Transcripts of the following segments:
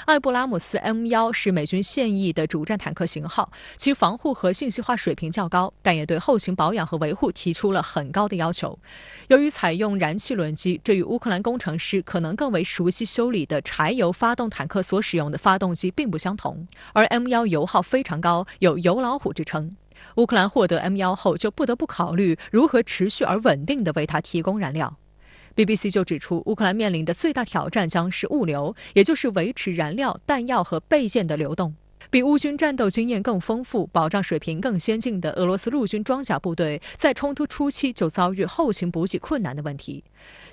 艾布拉姆斯 M1是美军现役的主战坦克型号，其防护和信息化水平较高，但也对后勤保养和维护提出了很高的要求。由于采用燃气轮机，这与乌克兰工程师可能更为熟悉修理的柴油发动坦克所使用的发动机并不相同。而 M1油耗非常高，有油老虎之称。乌克兰获得 M1后，就不得不考虑如何持续而稳定地为它提供燃料。BBC 就指出，乌克兰面临的最大挑战将是物流，也就是维持燃料、弹药和备件的流动。比乌军战斗经验更丰富、保障水平更先进的俄罗斯陆军装甲部队，在冲突初期就遭遇后勤补给困难的问题。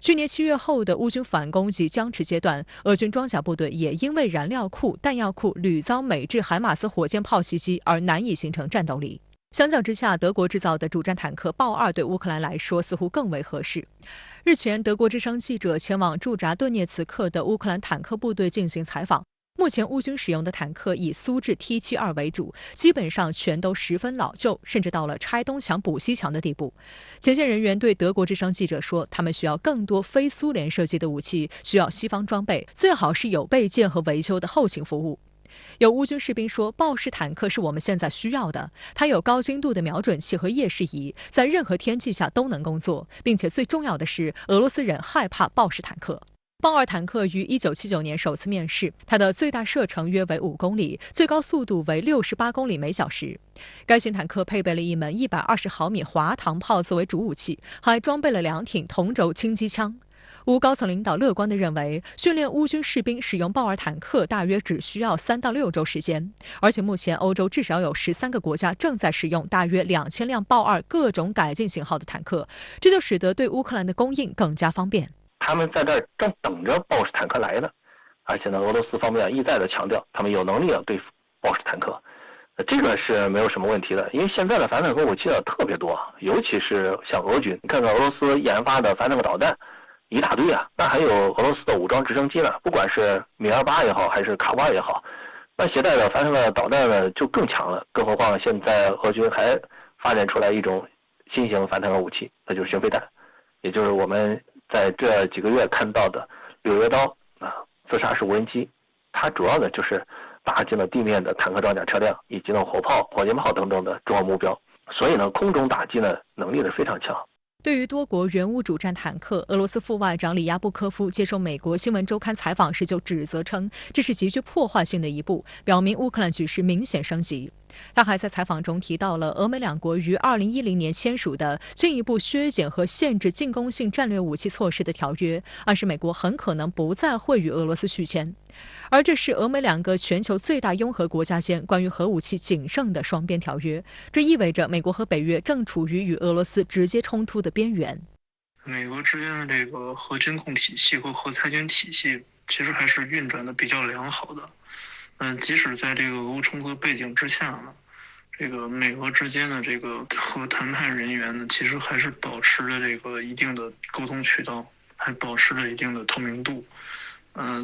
去年7月后的乌军反攻及僵持阶段，俄军装甲部队也因为燃料库、弹药库屡遭美制海马斯火箭炮袭击而难以形成战斗力。相较之下，德国制造的主战坦克豹2对乌克兰来说似乎更为合适。日前，德国之声记者前往驻扎顿涅茨克的乌克兰坦克部队进行采访。目前乌军使用的坦克以苏制 T72为主，基本上全都十分老旧，甚至到了拆东墙补西墙的地步。前线人员对德国之声记者说，他们需要更多非苏联设计的武器，需要西方装备，最好是有备件和维修的后勤服务。有乌军士兵说，豹式坦克是我们现在需要的，它有高精度的瞄准器和夜视仪，在任何天气下都能工作，并且最重要的是，俄罗斯人害怕豹式坦克。豹2坦克于1979年首次面世，它的最大射程约为5公里，最高速度为68公里每小时。该型坦克配备了一门120毫米滑膛炮作为主武器，还装备了2挺同轴轻机枪。乌高层领导乐观地认为，训练乌军士兵使用豹2坦克大约只需要3到6周时间，而且目前欧洲至少有13个国家正在使用大约2000辆豹2各种改进型号的坦克，这就使得对乌克兰的供应更加方便。他们在这儿正等着豹式坦克来呢，而且呢，俄罗斯方面一再的强调他们有能力对付豹式坦克，这个是没有什么问题的，因为现在的反坦克武器特别多，尤其是像俄军，你看看俄罗斯研发的反坦克导弹。一大堆啊，那还有俄罗斯的武装直升机呢，不管是米28也好，还是卡瓦也好，那携带的反坦克导弹呢就更强了。更何况现在俄军还发展出来一种新型反坦克武器，那就是巡飞弹，也就是我们在这几个月看到的柳叶刀啊，自杀式无人机，它主要的就是打进了地面的坦克装甲车辆以及火炮、火箭炮等等的重要目标，所以呢，空中打击呢能力是非常强。对于多国援乌主战坦克，俄罗斯副外长里亚布科夫接受美国新闻周刊采访时就指责称，这是极具破坏性的一步，表明乌克兰局势明显升级。他还在采访中提到了俄美两国于2010年签署的进一步削减和限制进攻性战略武器措施的条约，暗示美国很可能不再会与俄罗斯续签。而这是俄美两个全球最大拥核国家间关于核武器仅剩的双边条约，这意味着美国和北约正处于与俄罗斯直接冲突的边缘。美国之间的这个核监控体系和核裁军体系其实还是运转的比较良好的。即使在这个俄乌冲突背景之下呢，这个美俄之间的这个核谈判人员呢，其实还是保持了这个一定的沟通渠道，还保持了一定的透明度。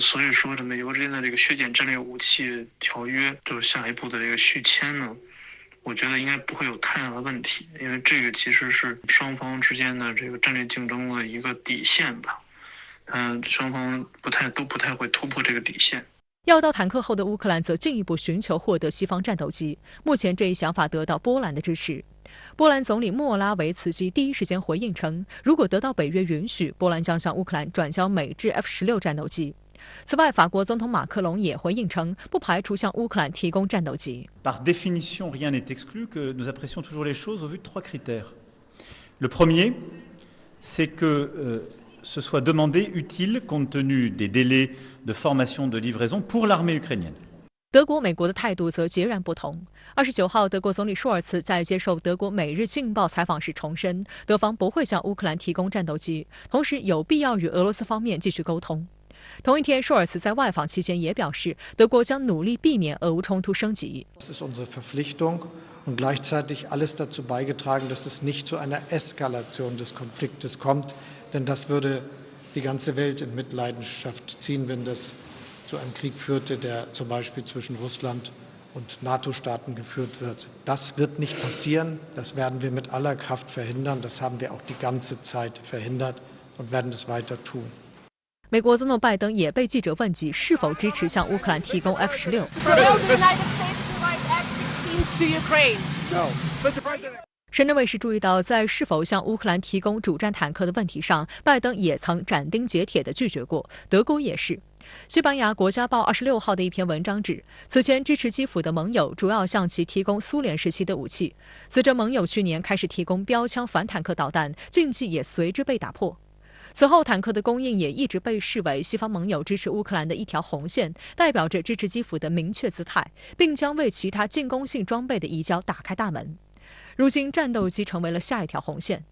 所以说美俄之间的这个削减战略武器条约，就是下一步的这个续签呢，我觉得应该不会有太大的问题，因为这个其实是双方之间的这个战略竞争的一个底线吧。双方都不太会突破这个底线。要到坦克后的乌克兰则进一步寻求获得西方战斗机，目前这一想法得到波兰的支持。波兰总理莫拉维茨基第一时间回应称，如果得到北约允许，波兰将向乌克兰转交美制 F-16战斗机。此外，法国总统马克龙也回应称，不排除向乌克兰提供战斗机。Par définition, rien n'est exclu que nous apprécions toujours les choses au vu de 3 critères. Le premier, c'est que ce soit demandé utile compte tenu des délais de formation de livraison pour l'armée ukrainienne. 德国、美国的态度则截然不同。29号，德国总理舒尔茨在接受德国《每日镜报》采访时重申，德方不会向乌克兰提供战斗机，同时有必要与俄罗斯方面继续沟通。同一天，舒尔茨在外访期间也表示，德国将努力避免俄乌冲突升级。Das ist unsere Verpflichtung und gleichzeitig alles dazu beigetragen, dass es nicht zu einer Eskalation des Konfliktes kommt, denn das würde die ganze Welt in Mitleidenschaft ziehen, wenn das zu einem Krieg führte, der zum Beispiel zwischen Russland und NATO-Staaten geführt wird. Das wird nicht passieren, das werden wir mit aller Kraft verhindern, das haben wir auch die ganze Zeit verhindert und werden es weiter tun. 美国总统拜登也被记者问及是否支持向乌克兰提供 F-16。深圳卫视注意到，在是否向乌克兰提供主战坦克的问题上，拜登也曾斩钉截铁地拒绝过，德国也是。西班牙国家报26号的一篇文章指，此前支持基辅的盟友主要向其提供苏联时期的武器，随着盟友去年开始提供标枪反坦克导弹，禁忌也随之被打破。此后，坦克的供应也一直被视为西方盟友支持乌克兰的一条红线，代表着支持基辅的明确姿态，并将为其他进攻性装备的移交打开大门。如今，战斗机成为了下一条红线。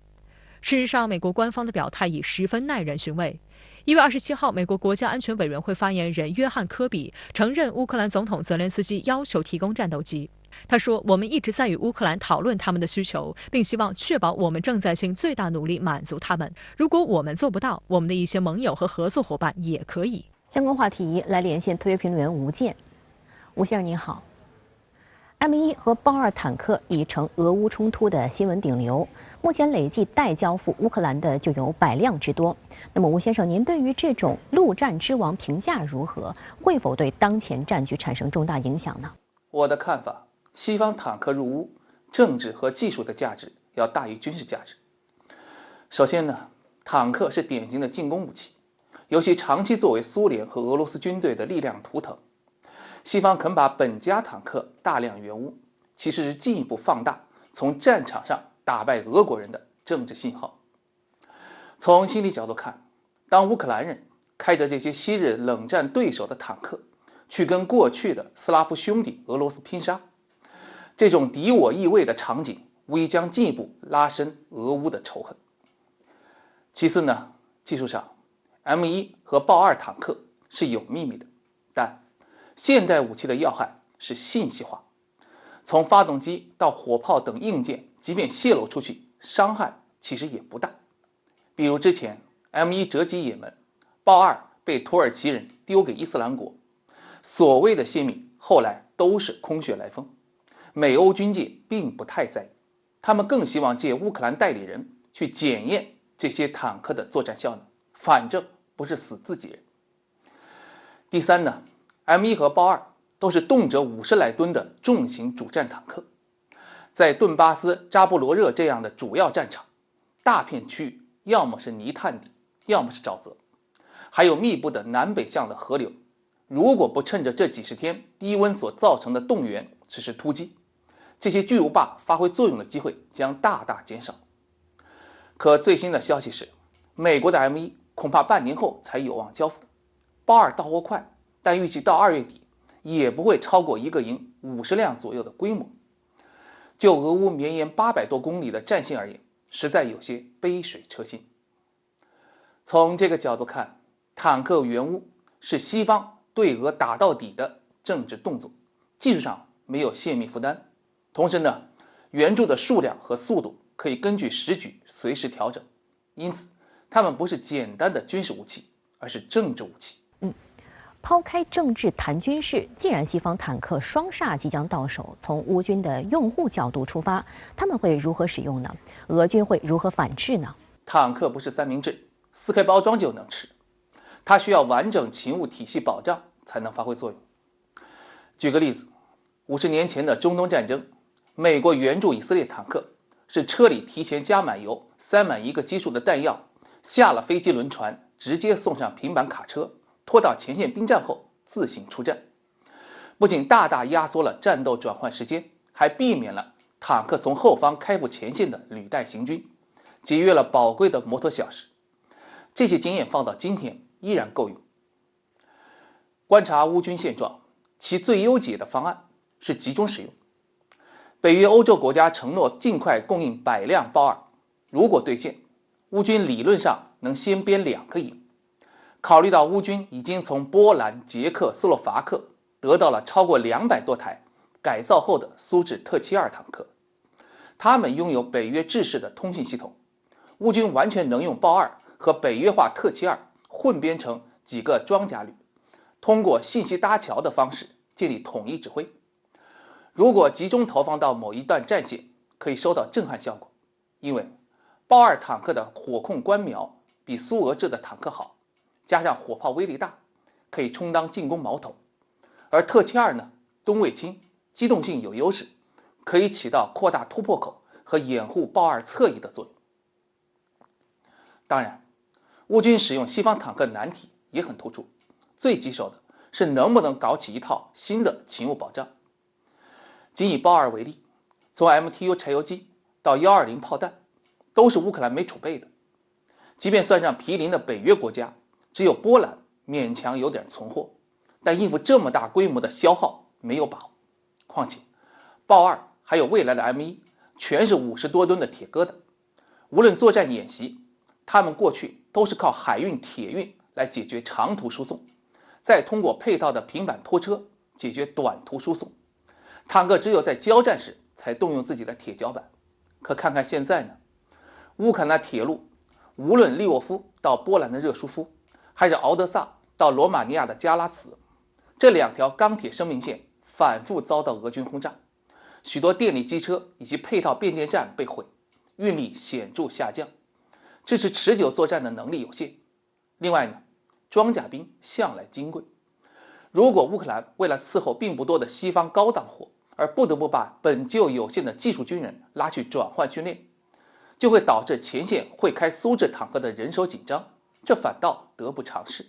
事实上，美国官方的表态已十分耐人寻味。1月27号，美国国家安全委员会发言人约翰·科比承认乌克兰总统泽连斯基要求提供战斗机。他说：“我们一直在与乌克兰讨论他们的需求，并希望确保我们正在尽最大努力满足他们。如果我们做不到，我们的一些盟友和合作伙伴也可以。”相关话题来连线特约评论员吴健。吴先生您好。M1和豹2坦克已成俄乌冲突的新闻顶流，目前累计待交付乌克兰的就有100辆之多。那么，吴先生，您对于这种陆战之王评价如何？会否对当前战局产生重大影响呢？我的看法，西方坦克入乌，政治和技术的价值要大于军事价值。首先呢，坦克是典型的进攻武器，尤其长期作为苏联和俄罗斯军队的力量图腾。西方肯把本家坦克大量援乌，其实是进一步放大从战场上打败俄国人的政治信号。从心理角度看，当乌克兰人开着这些昔日冷战对手的坦克，去跟过去的斯拉夫兄弟俄罗斯拼杀，这种敌我意味的场景，无疑将进一步拉伸俄乌的仇恨。其次呢，技术上 M1 和豹2坦克是有秘密的，但现代武器的要害是信息化，从发动机到火炮等硬件，即便泄露出去，伤害其实也不大。比如之前 M1 折戟也门，豹2被土耳其人丢给伊斯兰国，所谓的泄密后来都是空穴来风，美欧军界并不太在意，他们更希望借乌克兰代理人去检验这些坦克的作战效能，反正不是死自己人。第三呢， M1 和豹2都是动辄50来吨的重型主战坦克，在顿巴斯、扎波罗热这样的主要战场，大片区域要么是泥炭地，要么是沼泽，还有密布的南北向的河流。如果不趁着这几十天低温所造成的冻原实施突击，这些巨无霸发挥作用的机会将大大减少。可最新的消息是，美国的 M1 恐怕半年后才有望交付，豹2到货快，但预计到2月底也不会超过一个营50辆左右的规模。就俄乌绵延800多公里的战线而言，实在有些杯水车薪。从这个角度看，坦克援乌是西方对俄打到底的政治动作，技术上没有泄密负担。同时呢，援助的数量和速度可以根据时局随时调整，因此它们不是简单的军事武器，而是政治武器。抛开政治谈军事，既然西方坦克双煞即将到手，从乌军的用户角度出发，他们会如何使用呢？俄军会如何反制呢？坦克不是三明治，4K 包装就能吃，它需要完整勤务体系保障才能发挥作用。举个例子，50年前的中东战争，美国援助以色列坦克是车里提前加满油，塞满一个基数的弹药，下了飞机轮船，直接送上平板卡车，拖到前线兵站后自行出战，不仅大大压缩了战斗转换时间，还避免了坦克从后方开赴前线的履带行军，节约了宝贵的摩托小时。这些经验放到今天依然够用。观察乌军现状，其最优解的方案是集中使用。北约欧洲国家承诺尽快供应100辆豹2，如果兑现，乌军理论上能先编2个营。考虑到乌军已经从波兰、捷克、斯洛伐克得到了超过200多台改造后的苏制特72坦克，他们拥有北约制式的通信系统，乌军完全能用豹2和北约化特72混编成几个装甲旅，通过信息搭桥的方式建立统一指挥。如果集中投放到某一段战线，可以收到震撼效果，因为豹2坦克的火控观瞄比苏俄制的坦克好，加上火炮威力大，可以充当进攻矛头。而特勤2呢，吨位轻，机动性有优势，可以起到扩大突破口和掩护豹2侧翼的作用。当然，乌军使用西方坦克难题也很突出，最棘手的是能不能搞起一套新的勤务保障。仅以豹2为例，从 MTU 柴油机到120炮弹，都是乌克兰没储备的。即便算上毗邻的北约国家，只有波兰勉强有点存货，但应付这么大规模的消耗没有把握。况且，豹2还有未来的 M1，全是50多吨的铁疙瘩。无论作战演习，他们过去都是靠海运、铁运来解决长途输送，再通过配套的平板拖车解决短途输送。坦克只有在交战时才动用自己的铁脚板。可看看现在呢，乌克兰铁路无论利沃夫到波兰的热舒夫，还是敖德萨到罗马尼亚的加拉茨，这2条钢铁生命线反复遭到俄军轰炸，许多电力机车以及配套变电站被毁，运力显著下降，支持持久作战的能力有限。另外呢，装甲兵向来金贵，如果乌克兰为了伺候并不多的西方高档货，而不得不把本就有限的技术军人拉去转换训练，就会导致前线会开苏制坦克的人手紧张，这反倒得不偿失。